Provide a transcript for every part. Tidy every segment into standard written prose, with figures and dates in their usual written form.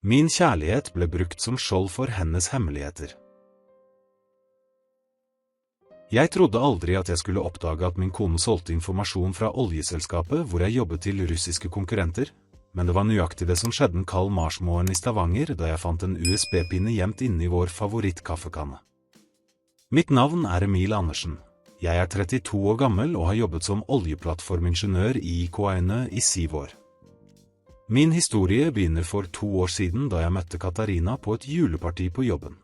Min kjærlighet ble brukt som skjold for hennes hemmeligheter. Jeg trodde aldri at jeg skulle oppdage at min kone solgte informasjon fra oljeselskapet hvor jeg jobbet til russiske konkurrenter, men det var nøyaktig det som skjedde en kald marsmorgen i Stavanger da jeg fant en USB-pinne gjemt inne i vår favorittkaffekanne. Mitt navn er Emil Andersen. Jeg er 32 år gammel og har jobbet som oljeplattformingeniør i IKN i 7 år. Min historie begynner for 2 år siden da jeg møtte Katarina på et juleparti på jobben.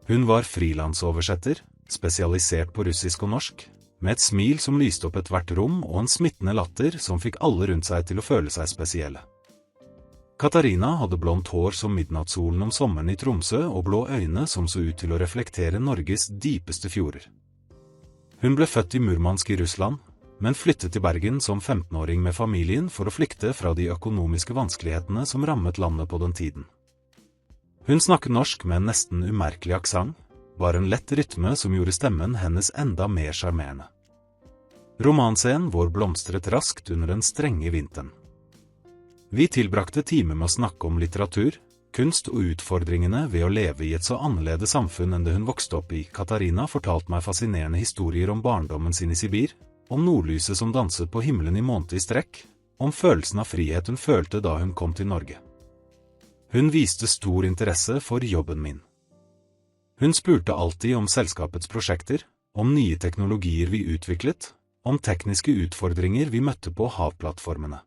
Hun var frilansoversetter, spesialisert på russisk og norsk, med et smil som lyste opp ethvert rom og en smittende latter som fikk alle rundt seg til å føle seg spesielle. Katarina hadde blondt hår som midnattssolen om sommeren i Tromsø og blå øyne som så ut til å reflektere Norges dypeste fjorder. Hun ble født i Murmansk i Russland, men flyttet til Bergen som 15-åring med familien for å flykte fra de økonomiske vanskelighetene som rammet landet på den tiden. Hun snakket norsk med en nesten umerkelig aksent, bare en lett rytme som gjorde stemmen hennes enda mer sjarmerende. Romanscenen vår blomstret raskt under den strenge vinteren. Vi tilbrakte timer med å snakke om litteratur, kunst og utfordringene ved å leve i et så annerledes samfunn enn det hun vokste opp i. Katarina fortalte meg fascinerende historier om barndommen sin i Sibir, om nordlyset som danset på himmelen i måned i strekk, om følelsen av frihet hun følte da hun kom til Norge. Hun viste stor interesse for jobben min. Hun spurte alltid om selskapets prosjekter, om nye teknologier vi utviklet, om tekniske utfordringer vi møtte på havplattformene.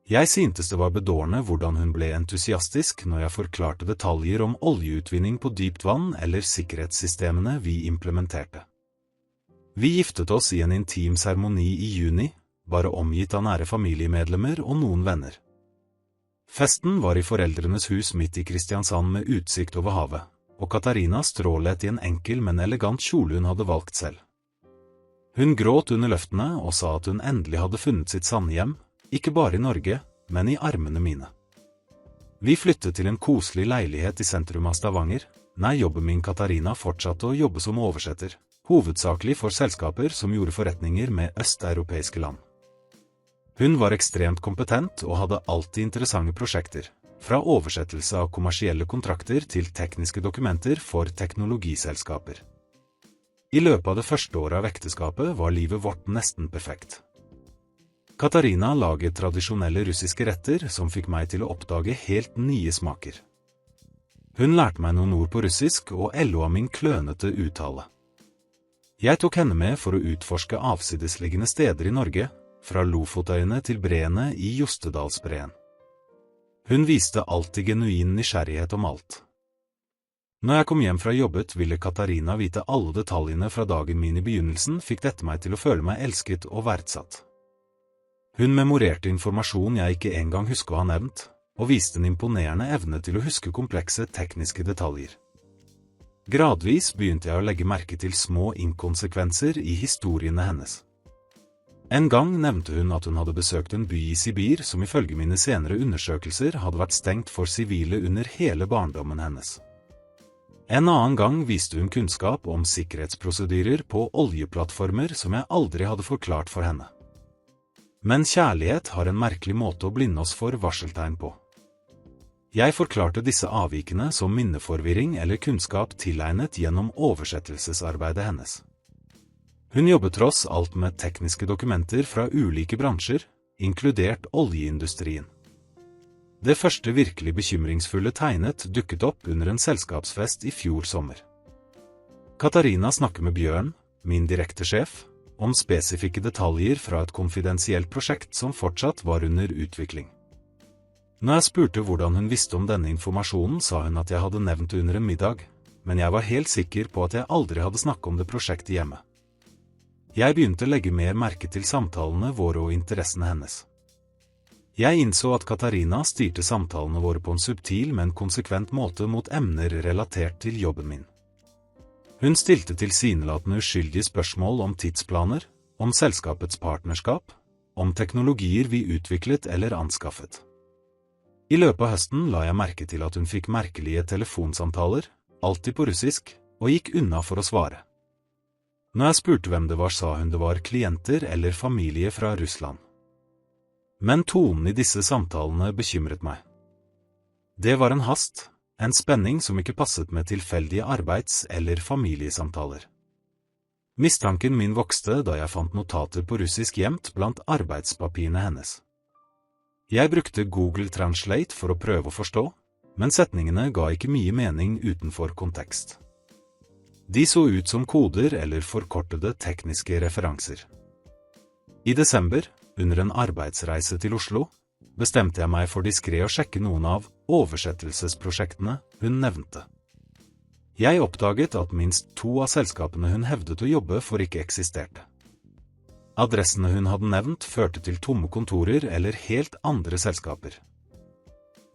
Jeg syntes det var bedårende hvordan hun ble entusiastisk når jeg forklarte detaljer om oljeutvinning på dypt vann eller sikkerhetssystemene vi implementerte. Vi giftet oss i en intim seremoni i juni, bare omgitt av nære familiemedlemmer og noen venner. Festen var i foreldrenes hus midt i Kristiansand med utsikt over havet, og Katarina strålet i en enkel, men elegant kjole hun hadde valgt selv. Hun gråt under løftene og sa at hun endelig hadde funnet sitt sanne hjem, ikke bare i Norge, men i armene mine. Vi flyttet til en koselig leilighet i sentrum av Stavanger. Jobben min. Katarina fortsatte å jobbe som oversetter, hovedsakelig for selskaper som gjorde forretninger med østeuropeiske land. Hun var ekstremt kompetent og hadde alltid interessante prosjekter, fra oversettelse av kommersielle kontrakter til tekniske dokumenter for teknologiselskaper. I løpet av det første året av ekteskapet var livet vårt nesten perfekt. Katarina laget tradisjonelle russiske retter som fikk meg til å oppdage helt nye smaker. Hun lærte meg noen ord på russisk og av min klønete uttale. Jeg tok henne med for å utforske avsidesliggende steder i Norge, fra Lofotøyene til breene i Jostedalsbreen. Hun viste alltid genuin nysgjerrighet om alt. Når jeg kom hjem fra jobbet, ville Katarina vite alle detaljene fra dagen min i begynnelsen. Fikk dette meg til å føle meg elsket og verdsatt. Hun memorerte informasjon jeg ikke engang husker å ha nevnt, og viste en imponerende evne til å huske komplekse tekniske detaljer. Gradvis begynte jeg å legge merke til små inkonsekvenser i historiene hennes. En gang nevnte hun at hun hadde besøkt en by i Sibir som ifølge mine senere undersøkelser hadde vært stengt for sivile under hele barndommen hennes. En annen gang viste hun kunnskap om sikkerhetsprosedyrer på oljeplattformer som jeg aldri hadde forklart for henne. Men kjærlighet har en merkelig måte å blinde oss for varseltegn på. Jeg forklarte disse avvikene som minneforvirring eller kunnskap tilegnet gjennom oversettelsesarbeidet hennes. Hun jobbet tross alt med tekniske dokumenter fra ulike bransjer, inkludert oljeindustrien. Det første virkelig bekymringsfulle tegnet dukket opp under en selskapsfest i fjor sommer. Katarina snakket med Bjørn, min direktesjef, om spesifikke detaljer fra et konfidensielt prosjekt som fortsatt var under utvikling. Når jeg spurte hvordan hun visste om denne informasjonen, sa hun at jeg hadde nevnt det under en middag, men jeg var helt sikker på at jeg aldri hadde snakket om det prosjektet hjemme. Jeg begynte å legge mer merke til samtalene våre og interessene hennes. Jeg innså at Katarina styrte samtalene våre på en subtil, men konsekvent måte mot emner relatert til jobben min. Hun stilte tilsynelatende uskyldige spørsmål om tidsplaner, om selskapets partnerskap, om teknologier vi utviklet eller anskaffet. I løpet av høsten la jeg merke til at hun fikk merkelige telefonsamtaler, alltid på russisk, og gikk unna for å svare. Når jeg spurte hvem det var, sa hun det var klienter eller familie fra Russland. Men tonen i disse samtalene bekymret meg. Det var en hast, en spenning som ikke passet med tilfeldige arbeids- eller familiesamtaler. Mistanken min vokste da jeg fant notater på russisk gjemt blant arbeidspapirene hennes. Jeg brukte Google Translate for å prøve å forstå, men setningene ga ikke mye mening utenfor kontekst. De så ut som koder eller forkortede tekniske referanser. I desember, under en arbeidsreise til Oslo, bestemte jeg meg for diskret å sjekke noen av oversettelsesprosjektene hun nevnte. Jeg oppdaget at minst 2 av selskapene hun hevdet å jobbe for ikke eksisterte. Adressene hun hadde nevnt førte til tomme kontorer eller helt andre selskaper.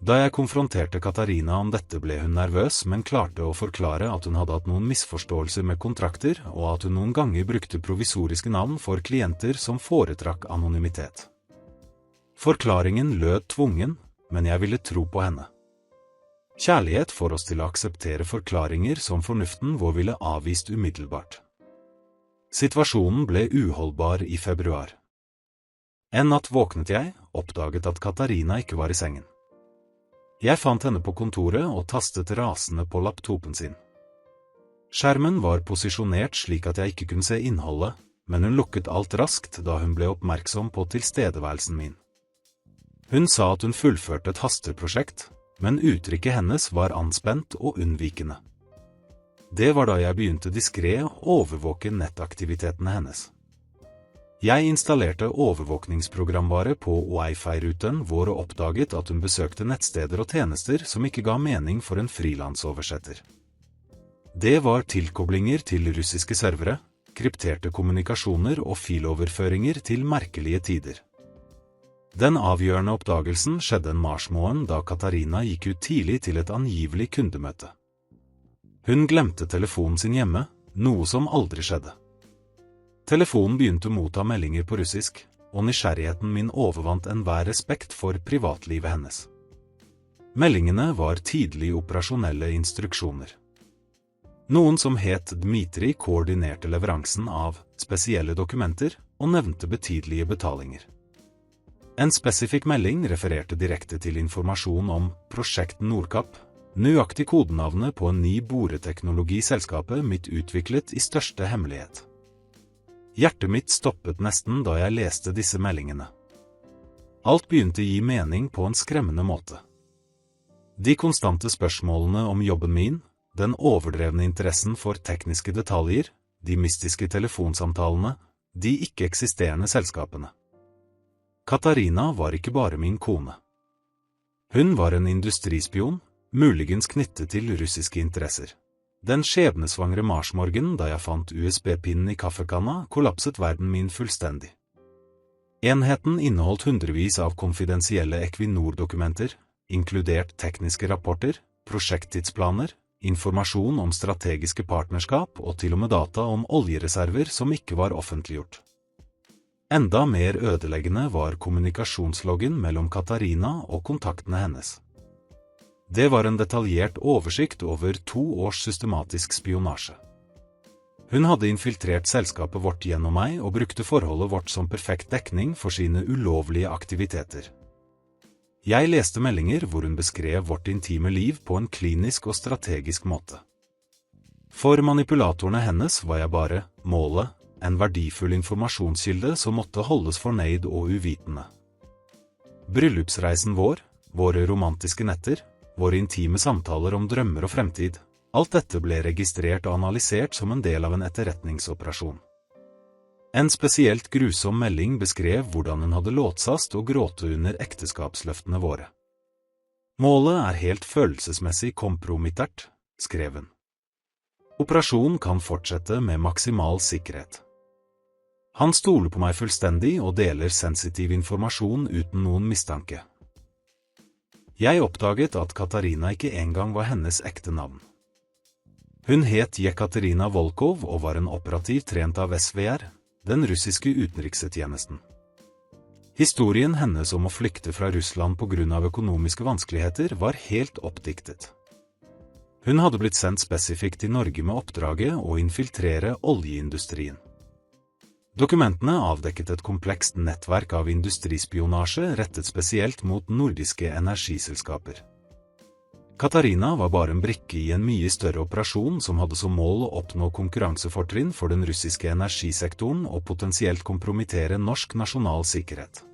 Da jeg konfronterte Katarina om dette ble hun nervøs, men klarte å forklare at hun hadde hatt noen misforståelser med kontrakter, og at hun noen ganger brukte provisoriske navn for klienter som foretrakk anonymitet. Forklaringen lød tvungen, men jeg ville tro på henne. Kjærlighet får oss til å akseptere forklaringer som fornuften vår ville avvist umiddelbart. Situasjonen ble uholdbar i februar. En natt våknet jeg, oppdaget at Katarina ikke var i sengen. Jeg fant henne på kontoret og tastet rasende på laptopen sin. Skjermen var posisjonert slik at jeg ikke kunne se innholdet, men hun lukket alt raskt da hun ble oppmerksom på tilstedeværelsen min. Hun sa at hun fullførte et hasteprosjekt, men uttrykket hennes var anspent og unnvikende. Det var da jeg begynte diskret å overvåke nettaktivitetene hennes. Jeg installerte overvåkningsprogramvare på Wi-Fi-ruten vår og oppdaget at hun besøkte nettsteder og tjenester som ikke ga mening for en frilansoversetter. Det var tilkoblinger til russiske servere, krypterte kommunikasjoner og filoverføringer til merkelige tider. Den avgjørende oppdagelsen skjedde en marsmorgen da Katarina gikk ut tidlig til et angivelig kundemøte. Hun glemte telefonen sin hjemme, noe som aldri skjedde. Telefonen begynte å motta meldinger på russisk, og nysgjerrigheten min overvant enhver respekt for privatlivet hennes. Meldingene var tidlig operasjonelle instruksjoner. Noen som het Dmitri koordinerte leveransen av spesielle dokumenter og nevnte betydelige betalinger. En spesifikk melding refererte direkte til informasjon om Prosjekt Nordkapp, nøyaktig kodenavnet på en ny boreteknologiselskapet mitt utviklet i største hemmelighet. Hjertet mitt stoppet nesten da jeg leste disse meldingene. Alt begynte å gi mening på en skremmende måte. De konstante spørsmålene om jobben min, den overdrevne interessen for tekniske detaljer, de mystiske telefonsamtalene, de ikke-eksisterende selskapene. Katarina var ikke bare min kone. Hun var en industrispion, muligens knyttet til russiske interesser. Den skjebnesvangre marsmorgen da jeg fant USB-pinnen i kaffekanna, kollapset verden min fullstendig. Enheten inneholdt hundrevis av konfidensielle Equinor-dokumenter, inkludert tekniske rapporter, prosjekttidsplaner, informasjon om strategiske partnerskap og til og med data om oljereserver som ikke var offentliggjort. Enda mer ødeleggende var kommunikasjonsloggen mellom Katarina og kontaktene hennes. Det var en detaljert oversikt over 2 års systematisk spionasje. Hun hadde infiltrert selskapet vårt gjennom meg og brukte forholdet vårt som perfekt dekning for sine ulovlige aktiviteter. Jeg leste meldinger hvor hun beskrev vårt intime liv på en klinisk og strategisk måte. For manipulatorene hennes var jeg bare målet, en verdifull informasjonskilde som måtte holdes fornøyd og uvitende. Bryllupsreisen vår, våre romantiske netter, våre intime samtaler om drømmer og fremtid, alt dette ble registrert og analysert som en del av en etterretningsoperasjon. En spesielt grusom melding beskrev hvordan hun hadde låtsast og gråte under ekteskapsløftene våre. Målet er helt følelsesmessig kompromittert, skrev hun. Operasjonen kan fortsette med maksimal sikkerhet. Han stoler på meg fullstendig og deler sensitiv informasjon uten noen mistanke. Jeg oppdaget at Katarina ikke engang var hennes ekte navn. Hun het Jekaterina Volkov og var en operativ trent av SVR, den russiske utenrikstjenesten. Historien hennes om å flykte fra Russland på grunn av økonomiske vanskeligheter var helt oppdiktet. Hun hadde blitt sendt spesifikt til Norge med oppdraget å infiltrere oljeindustrien. Dokumentene avdekket et komplekst nettverk av industrispionasje rettet spesielt mot nordiske energiselskaper. Katarina var bare en brikke i en mye større operasjon som hadde som mål å oppnå konkurransefortrinn for den russiske energisektoren og potensielt kompromittere norsk nasjonal sikkerhet.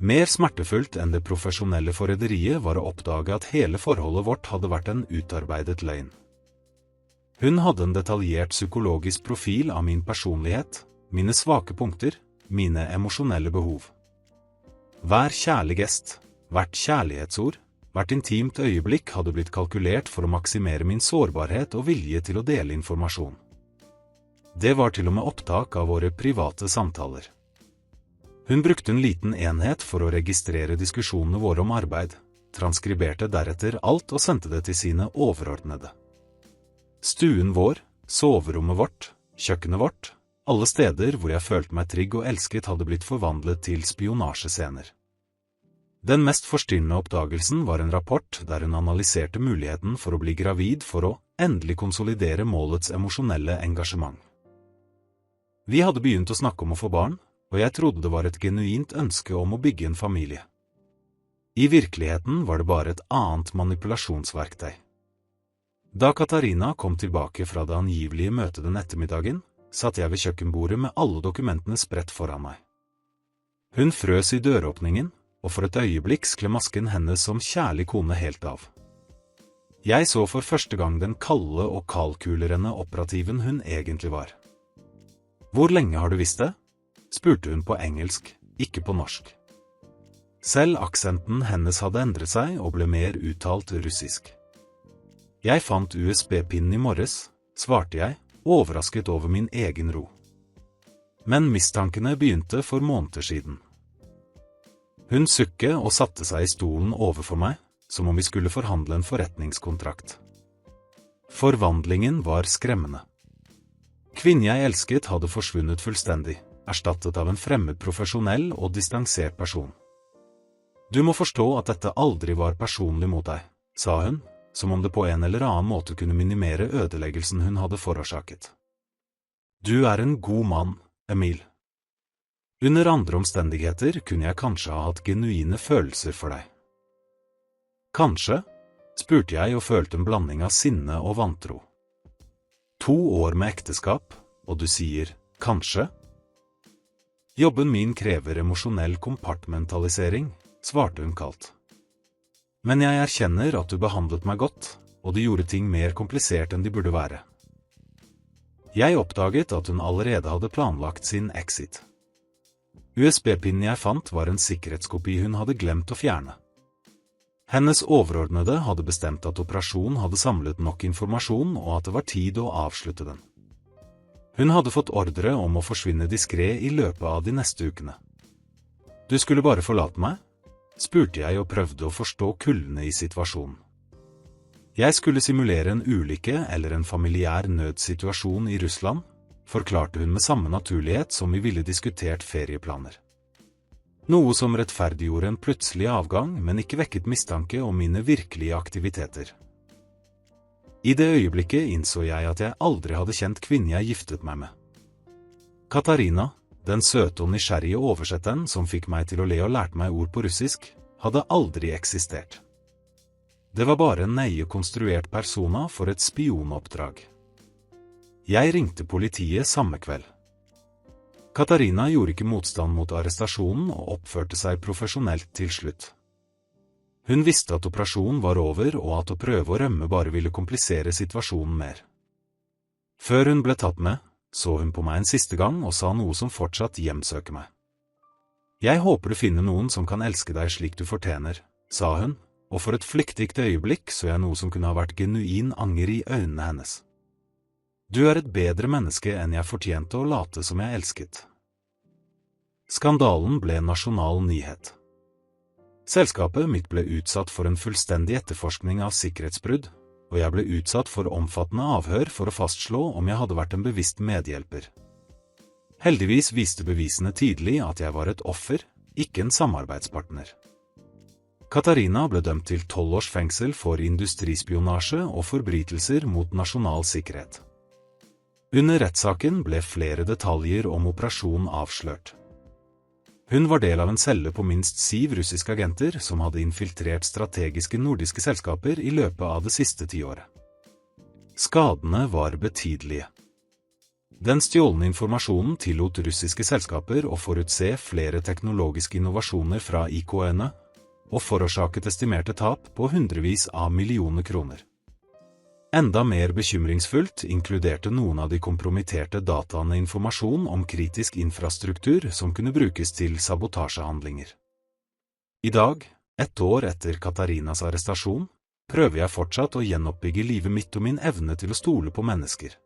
Mer smertefullt enn det profesjonelle forræderiet var å oppdage at hele forholdet vårt hadde vært en utarbeidet løgn. Hun hadde en detaljert psykologisk profil av min personlighet, mine svake punkter, mine emosjonelle behov. Hver kjærlig gest, hvert kjærlighetsord, hvert intimt øyeblikk hadde blitt kalkulert for å maksimere min sårbarhet og vilje til å dele informasjon. Det var til og med opptak av våre private samtaler. Hun brukte en liten enhet for å registrere diskusjonene våre om arbeid, transkriberte deretter alt og sendte det til sine overordnede. Stuen vår, soverommet vårt, kjøkkenet vårt, alle steder hvor jeg følte meg trygg og elsket hadde blitt forvandlet til spionasjescener. Den mest forstyrrende oppdagelsen var en rapport der hun analyserte muligheten for å bli gravid for å endelig konsolidere målets emosjonelle engasjement. Vi hadde begynt å snakke om å få barn, og jeg trodde det var et genuint ønske om å bygge en familie. I virkeligheten var det bare et annet manipulasjonsverktøy. Da Katarina kom tilbake fra det angivelige møtet den ettermiddagen, satt jeg ved kjøkkenbordet med alle dokumentene spredt foran meg. Hun frøs i døråpningen, og for et øyeblikk skled masken hennes som kjærlig kone helt av. Jeg så for første gang den kalde og kalkulerende operativen hun egentlig var. «Hvor lenge har du visst det?» spurte hun på engelsk, ikke på norsk. Selv aksenten hennes hadde endret seg og ble mer uttalt russisk. «Jeg fant USB-pinnen i morges», svarte jeg, overrasket over min egen ro. Men mistankene begynte for måneder siden. Hun sukket og satte seg i stolen overfor meg, som om vi skulle forhandle en forretningskontrakt. Forvandlingen var skremmende. Kvinnen jeg elsket hadde forsvunnet fullstendig, erstattet av en fremmed profesjonell og distansert person. «Du må forstå at dette aldri var personlig mot deg», sa hun, som om det på en eller annen måte kunne minimere ødeleggelsen hun hadde forårsaket. «Du er en god mann, Emil. Under andre omstendigheter kunne jeg kanskje ha hatt genuine følelser for deg.» «Kanskje?» spurte jeg og følte en blanding av sinne og vantro. 2 år med ekteskap, og du sier «kanskje?» «Jobben min krever emosjonell kompartmentalisering», svarte hun kaldt. «Men jeg erkjenner at du behandlet meg godt, og du gjorde ting mer komplisert enn de burde være.» Jeg oppdaget at hun allerede hadde planlagt sin exit. USB-pinnen jeg fant var en sikkerhetskopi hun hadde glemt å fjerne. Hennes overordnede hadde bestemt at operasjonen hadde samlet nok informasjon og at det var tid å avslutte den. Hun hadde fått ordre om å forsvinne diskret i løpet av de neste ukene. «Du skulle bare forlate meg?» spurte jeg og prøvde å forstå kuldene i situasjonen. Jeg skulle simulere en ulykke eller en familiær nødsituasjon i Russland, forklarte hun med samme naturlighet som vi ville diskutert ferieplaner. Noe som rettferdiggjorde en plutselig avgang, men ikke vekket mistanke om mine virkelige aktiviteter. I det øyeblikket innså jeg at jeg aldri hadde kjent kvinnen jeg giftet meg med. Katarina, den søte og nysgjerrige oversetteren som fikk meg til å le og lærte meg ord på russisk, hadde aldri eksistert. Det var bare en nøye konstruert persona for et spionoppdrag. Jeg ringte politiet samme kveld. Katarina gjorde ikke motstand mot arrestasjonen og oppførte seg profesjonelt til slutt. Hun visste at operasjonen var over og at å prøve å rømme bare ville komplisere situasjonen mer. Før hun ble tatt med, så hun på meg en siste gang og sa noe som fortsatt hjemsøker meg. «Jeg håper du finner noen som kan elske deg slik du fortjener», sa hun, og for et flyktig øyeblikk så jeg noe som kunne ha vært genuin anger i øynene hennes. «Du er et bedre menneske enn jeg fortjente å late som jeg elsket.» Skandalen ble nasjonal nyhet. Selskapet mitt ble utsatt for en fullstendig etterforskning av sikkerhetsbrudd, og jeg ble utsatt for omfattende avhør for å fastslå om jeg hadde vært en bevisst medhjelper. Heldigvis viste bevisene tidlig at jeg var et offer, ikke en samarbeidspartner. Katarina ble dømt til 12 års fengsel for industrispionasje og forbrytelser mot nasjonal sikkerhet. Under rettssaken ble flere detaljer om operasjonen avslørt. Hun var del av en celle på minst 7 russiske agenter som hadde infiltrert strategiske nordiske selskaper i løpet av det siste 10-året. Skadene var betydelige. Den stjålne informasjonen tillot russiske selskaper å forutse flere teknologiske innovasjoner fra IKN-ene, og forårsaket estimerte tap på hundrevis av millioner kroner. Enda mer bekymringsfullt inkluderte noen av de kompromitterte dataene informasjon om kritisk infrastruktur som kunne brukes til sabotasjehandlinger. I dag, 1 år etter Katarinas arrestasjon, prøver jeg fortsatt å gjenoppbygge livet mitt og min evne til å stole på mennesker.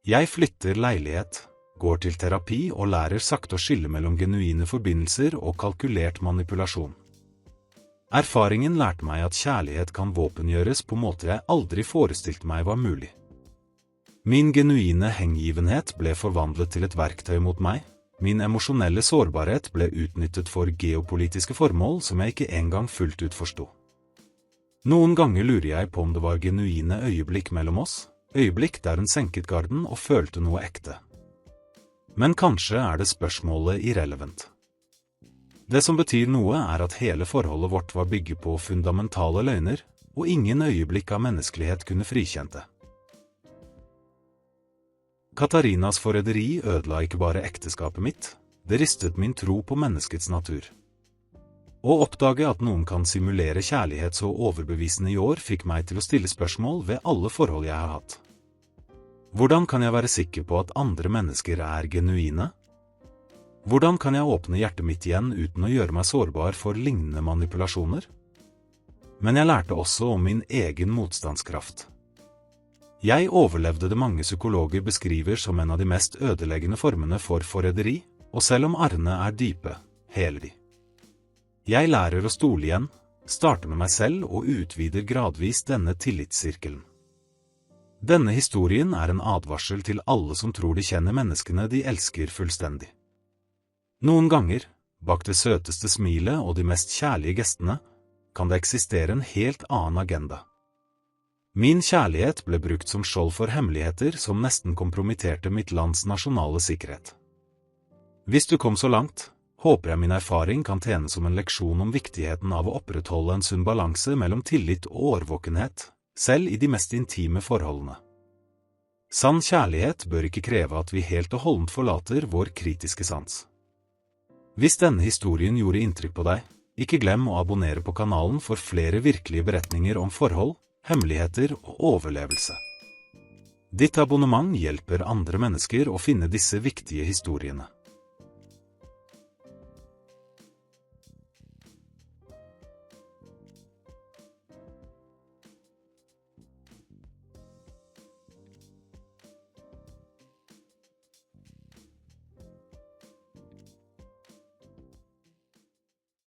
Jeg flytter leilighet, går til terapi og lærer sakte å skille mellom genuine forbindelser og kalkulert manipulasjon. Erfaringen lærte meg at kjærlighet kan våpengjøres på måter jeg aldri forestilte meg var mulig. Min genuine hengivenhet ble forvandlet til et verktøy mot meg, min emosjonelle sårbarhet ble utnyttet for geopolitiske formål som jeg ikke engang fullt ut forsto. Noen ganger lurer jeg på om det var genuine øyeblikk mellom oss, øyeblikk der hun senket garden og følte noe ekte. Men kanskje er det spørsmålet irrelevant. Det som betyr noe er at hele forholdet vårt var bygget på fundamentale løgner, og ingen øyeblikk av menneskelighet kunne frikjente. Katarinas forræderi ødela ikke bare ekteskapet mitt, det ristet min tro på menneskets natur. Å oppdage at noen kan simulere kjærlighet så overbevisende i år fikk meg til å stille spørsmål ved alle forhold jeg har hatt. Hvordan kan jeg være sikker på at andre mennesker er genuine? Hvordan kan jeg åpne hjertet mitt igjen uten å gjøre meg sårbar for lignende manipulasjoner? Men jeg lærte også om min egen motstandskraft. Jeg overlevde det mange psykologer beskriver som en av de mest ødeleggende formene for forræderi, og selv om arrene er dype, heler de. Jeg lærer å stole igjen, starter med meg selv og utvider gradvis denne tillitssirkelen. Denne historien er en advarsel til alle som tror de kjenner menneskene de elsker fullstendig. Noen ganger, bak det søteste smilet og de mest kjærlige gestene, kan det eksistere en helt annen agenda. Min kjærlighet ble brukt som skjold for hemmeligheter som nesten kompromitterte mitt lands nasjonale sikkerhet. Hvis du kom så langt, håper jeg min erfaring kan tjene som en leksjon om viktigheten av å opprettholde en sunn balanse mellom tillit og årvåkenhet, selv i de mest intime forholdene. Sann kjærlighet bør ikke kreve at vi helt og holdent forlater vår kritiske sans. Hvis denne historien gjorde inntrykk på deg, ikke glem å abonnere på kanalen for flere virkelige beretninger om forhold, hemmeligheter og overlevelse. Ditt abonnement hjelper andre mennesker å finne disse viktige historiene.